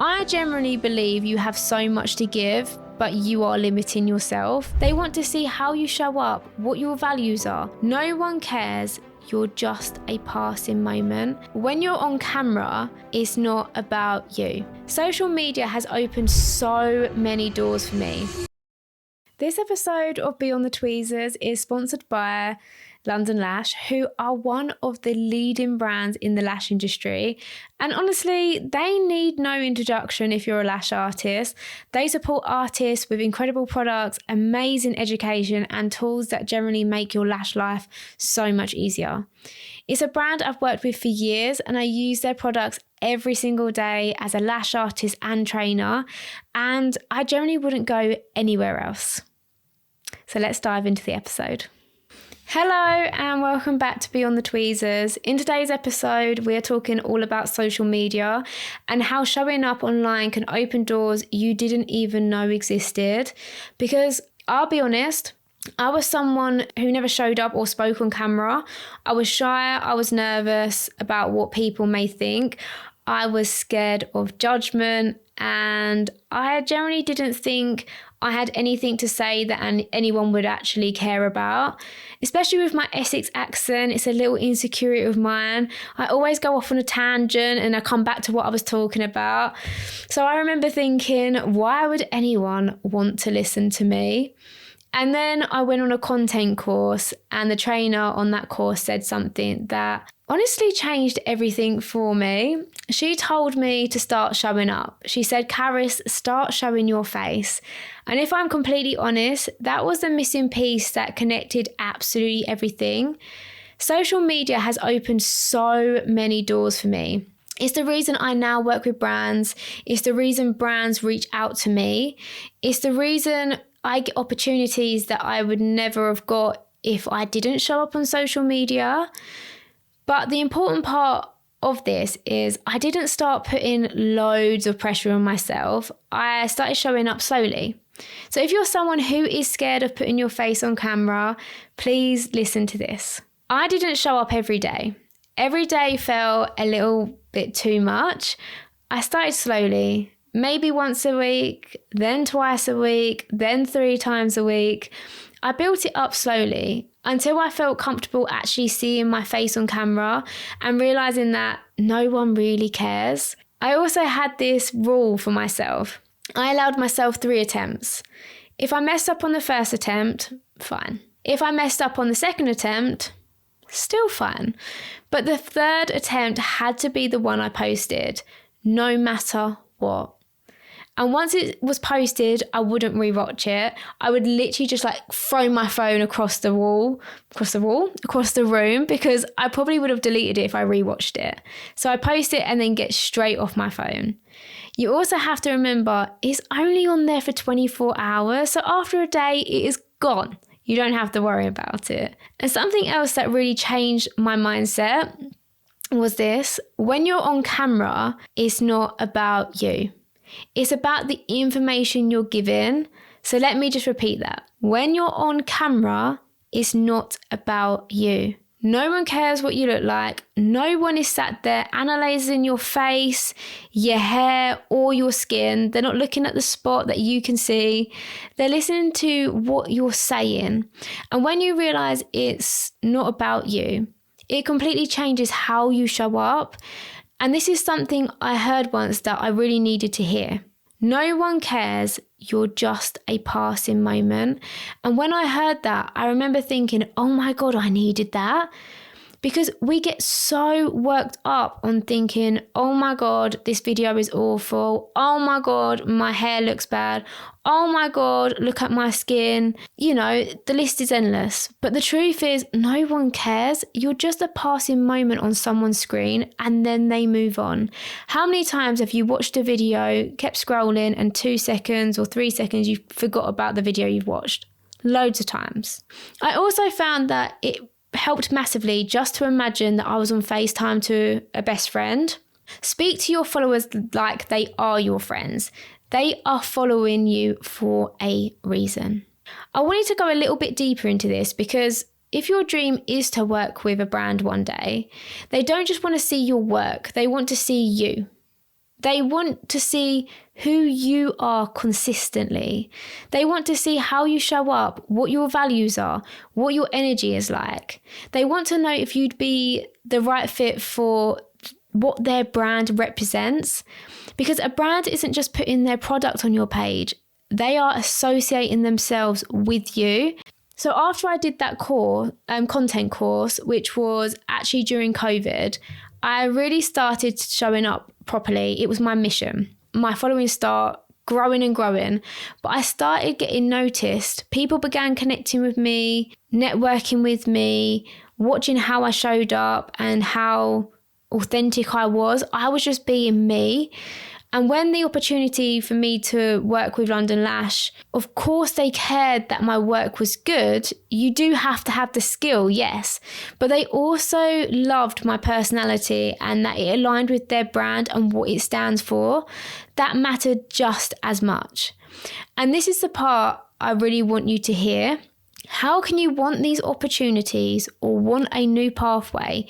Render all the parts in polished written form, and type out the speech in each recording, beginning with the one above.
I generally believe you have so much to give, but you are limiting yourself. They want to see how you show up, what your values are. No one cares. You're just a passing moment. When you're on camera, it's not about you. Social media has opened so many doors for me. This episode of Beyond the Tweezers is sponsored by London Lash, who are one of the leading brands in the lash industry. And honestly, they need no introduction if you're a lash artist. They support artists with incredible products, amazing education, and tools that generally make your lash life so much easier. It's a brand I've worked with for years, and I use their products every single day as a lash artist and trainer, and I generally wouldn't go anywhere else. So let's dive into the episode. Hello and welcome back to Beyond the Tweezers. In today's episode, we are talking all about social media and how showing up online can open doors you didn't even know existed. Because I'll be honest, I was someone who never showed up or spoke on camera. I was shy, I was nervous about what people may think. I was scared of judgment, and I generally didn't think I had anything to say that anyone would actually care about. Especially with my Essex accent, it's a little insecurity of mine. I always go off on a tangent and I come back to what I was talking about. So I remember thinking, why would anyone want to listen to me? And then I went on a content course, and the trainer on that course said something that honestly changed everything for me. She told me to start showing up. She said, Caris, start showing your face. And if I'm completely honest, that was the missing piece that connected absolutely everything. Social media has opened so many doors for me. It's the reason I now work with brands. It's the reason brands reach out to me. It's the reason I get opportunities that I would never have got if I didn't show up on social media. But the important part of this is I didn't start putting loads of pressure on myself. I started showing up slowly. So if you're someone who is scared of putting your face on camera, please listen to this. I didn't show up every day. Every day felt a little bit too much. I started slowly. Maybe once a week, then twice a week, then 3 times a week. I built it up slowly until I felt comfortable actually seeing my face on camera and realizing that no one really cares. I also had this rule for myself. I allowed myself 3 attempts. If I messed up on the first attempt, fine. If I messed up on the second attempt, still fine. But the third attempt had to be the one I posted, no matter what. And once it was posted, I wouldn't rewatch it. I would literally just throw my phone across the room, because I probably would have deleted it if I rewatched it. So I post it and then get straight off my phone. You also have to remember, it's only on there for 24 hours. So after a day, it is gone. You don't have to worry about it. And something else that really changed my mindset was this. When you're on camera, it's not about you. It's about the information you're giving. So let me just repeat that. When you're on camera, it's not about you. No one cares what you look like. No one is sat there analysing your face, your hair, or your skin. They're not looking at the spot that you can see. They're listening to what you're saying. And when you realise it's not about you, it completely changes how you show up. And this is something I heard once that I really needed to hear. No one cares, you're just a passing moment. And when I heard that, I remember thinking, oh my God, I needed that. Because we get so worked up on thinking, oh my God, this video is awful. Oh my God, my hair looks bad. Oh my God, look at my skin. You know, the list is endless. But the truth is, no one cares. You're just a passing moment on someone's screen and then they move on. How many times have you watched a video, kept scrolling, and 2 seconds or 3 seconds you forgot about the video you've watched? Loads of times. I also found that it helped massively just to imagine that I was on FaceTime to a best friend. Speak to your followers like they are your friends. They are following you for a reason. I wanted to go a little bit deeper into this because if your dream is to work with a brand one day, they don't just want to see your work, they want to see you. They want to see who you are consistently. They want to see how you show up, what your values are, what your energy is like. They want to know if you'd be the right fit for what their brand represents. Because a brand isn't just putting their product on your page. They are associating themselves with you. So after I did that content course, which was actually during COVID, I really started showing up properly. It was my mission. My following started growing and growing, but I started getting noticed. People began connecting with me, networking with me, watching how I showed up and how authentic I was. I was just being me. And when the opportunity for me to work with London Lash, of course they cared that my work was good. You do have to have the skill, yes. But they also loved my personality and that it aligned with their brand and what it stands for. That mattered just as much. And this is the part I really want you to hear. How can you want these opportunities or want a new pathway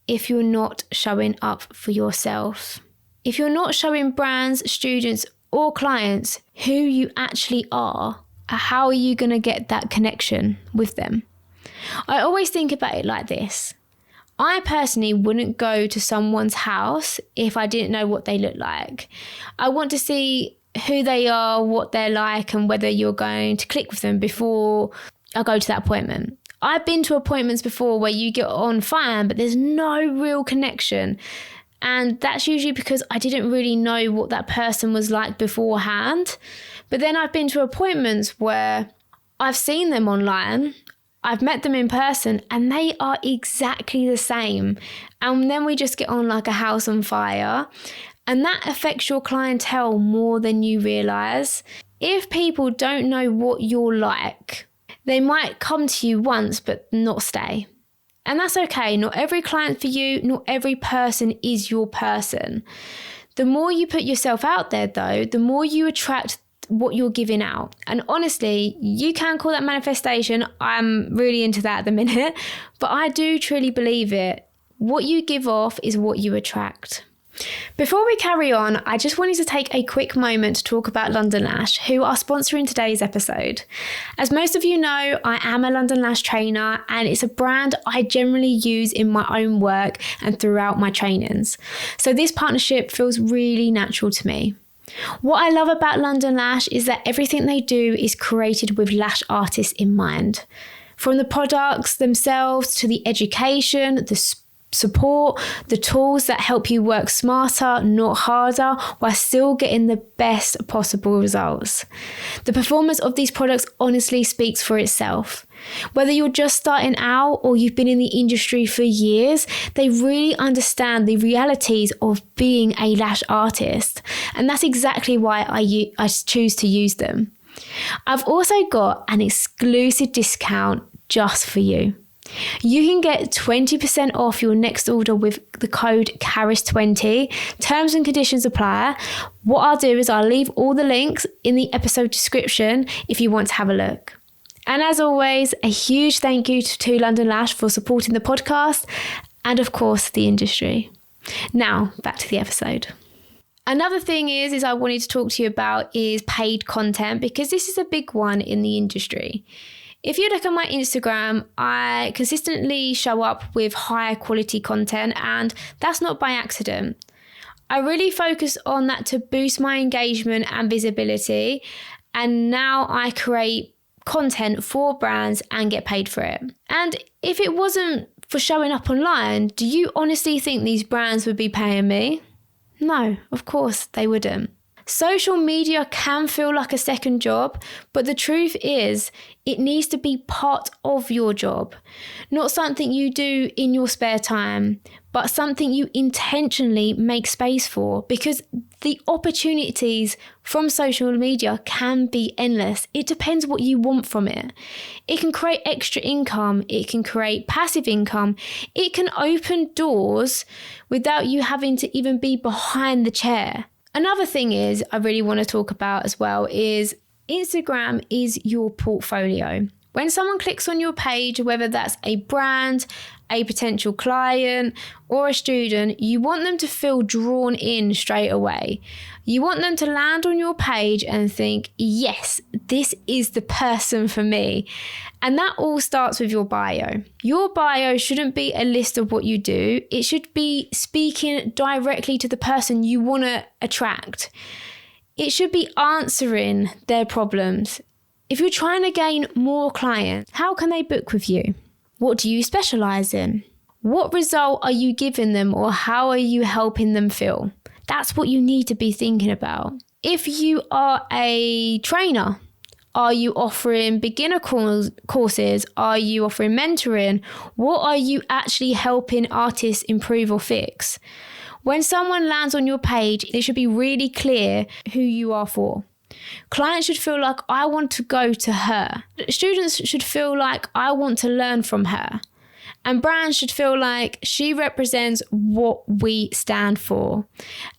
if you're not showing up for yourself? If you're not showing brands, students, or clients who you actually are, how are you going to get that connection with them? I always think about it like this. I personally wouldn't go to someone's house if I didn't know what they look like. I want to see who they are, what they're like, and whether you're going to click with them before I go to that appointment. I've been to appointments before where you get on fine, but there's no real connection. And that's usually because I didn't really know what that person was like beforehand. But then I've been to appointments where I've seen them online, I've met them in person, and they are exactly the same. And then we just get on like a house on fire. And that affects your clientele more than you realise. If people don't know what you're like, they might come to you once but not stay. And that's okay. Not every client for you, not every person is your person. The more you put yourself out there though, the more you attract what you're giving out. And honestly, you can call that manifestation. I'm really into that at the minute, but I do truly believe it. What you give off is what you attract. Before we carry on, I just wanted to take a quick moment to talk about London Lash, who are sponsoring today's episode. As most of you know, I am a London Lash trainer, and it's a brand I generally use in my own work and throughout my trainings. So this partnership feels really natural to me. What I love about London Lash is that everything they do is created with lash artists in mind. From the products themselves to the education, the support, the tools that help you work smarter, not harder, while still getting the best possible results. The performance of these products honestly speaks for itself. Whether you're just starting out or you've been in the industry for years, they really understand the realities of being a lash artist. And that's exactly why I choose to use them. I've also got an exclusive discount just for you. You can get 20% off your next order with the code CARIS20. Terms and conditions apply. What I'll do is I'll leave all the links in the episode description if you want to have a look. And as always, a huge thank you to London Lash for supporting the podcast and of course the industry. Now back to the episode. Another thing is I wanted to talk to you about is paid content, because this is a big one in the industry. If you look at my Instagram, I consistently show up with high quality content, and that's not by accident. I really focus on that to boost my engagement and visibility, and now I create content for brands and get paid for it. And if it wasn't for showing up online, do you honestly think these brands would be paying me? No, of course they wouldn't. Social media can feel like a second job, but the truth is it needs to be part of your job. Not something you do in your spare time, but something you intentionally make space for, because the opportunities from social media can be endless. It depends what you want from it. It can create extra income. It can create passive income. It can open doors without you having to even be behind the chair. Another thing is I really want to talk about as well is Instagram is your portfolio. When someone clicks on your page, whether that's a brand, a potential client, or a student, you want them to feel drawn in straight away. You want them to land on your page and think, yes, this is the person for me. And that all starts with your bio. Your bio shouldn't be a list of what you do. It should be speaking directly to the person you want to attract. It should be answering their problems. If you're trying to gain more clients, how can they book with you? What do you specialize in? What result are you giving them, or how are you helping them feel? That's what you need to be thinking about. If you are a trainer, are you offering beginner courses? Are you offering mentoring? What are you actually helping artists improve or fix? When someone lands on your page, it should be really clear who you are for. Clients should feel like, I want to go to her. Students should feel like, I want to learn from her. And brands should feel like she represents what we stand for.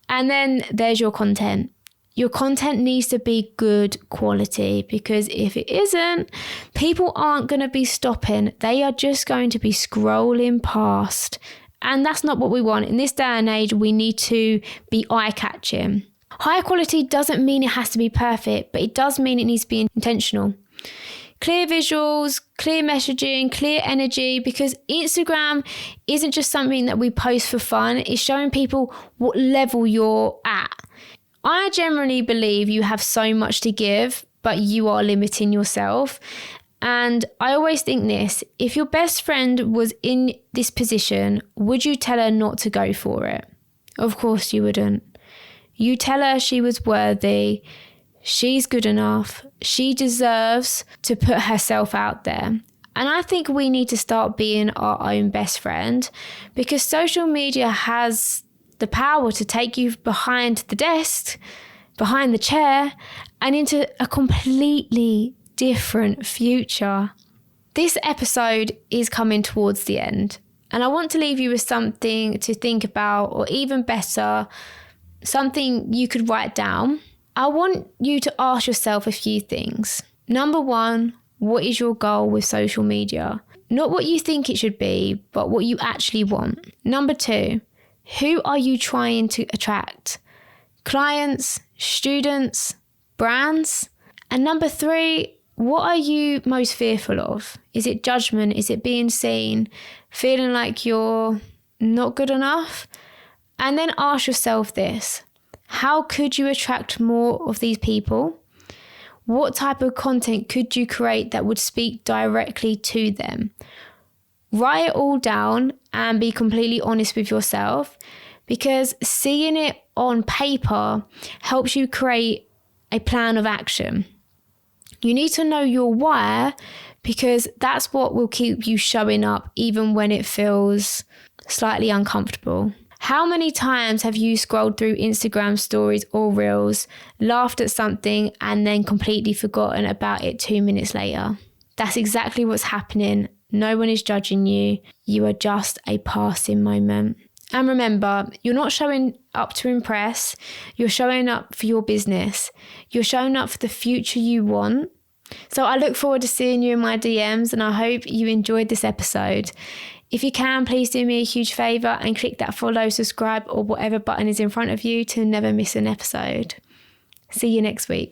And then there's your content. Your content needs to be good quality, because if it isn't, people aren't going to be stopping. They are just going to be scrolling past. And that's not what we want. In this day and age, we need to be eye-catching. High quality doesn't mean it has to be perfect, but it does mean it needs to be intentional. Clear visuals, clear messaging, clear energy, because Instagram isn't just something that we post for fun. It's showing people what level you're at. I generally believe you have so much to give, but you are limiting yourself. And I always think this, if your best friend was in this position, would you tell her not to go for it? Of course you wouldn't. You tell her she was worthy, she's good enough, she deserves to put herself out there. And I think we need to start being our own best friend, because social media has the power to take you behind the desk, behind the chair, and into a completely different future. This episode is coming towards the end, and I want to leave you with something to think about, or even better, something you could write down. I want you to ask yourself a few things. Number one, what is your goal with social media? Not what you think it should be, but what you actually want. Number two, who are you trying to attract? Clients, students, brands? And number three, what are you most fearful of? Is it judgment? Is it being seen? Feeling like you're not good enough? And then ask yourself this, how could you attract more of these people? What type of content could you create that would speak directly to them? Write it all down and be completely honest with yourself, because seeing it on paper helps you create a plan of action. You need to know your why, because that's what will keep you showing up even when it feels slightly uncomfortable. How many times have you scrolled through Instagram stories or reels, laughed at something, and then completely forgotten about it 2 minutes later? That's exactly what's happening. No one is judging you. You are just a passing moment. And remember, you're not showing up to impress. You're showing up for your business. You're showing up for the future you want. So I look forward to seeing you in my DMs, and I hope you enjoyed this episode. If you can, please do me a huge favour and click that follow, subscribe, or whatever button is in front of you to never miss an episode. See you next week.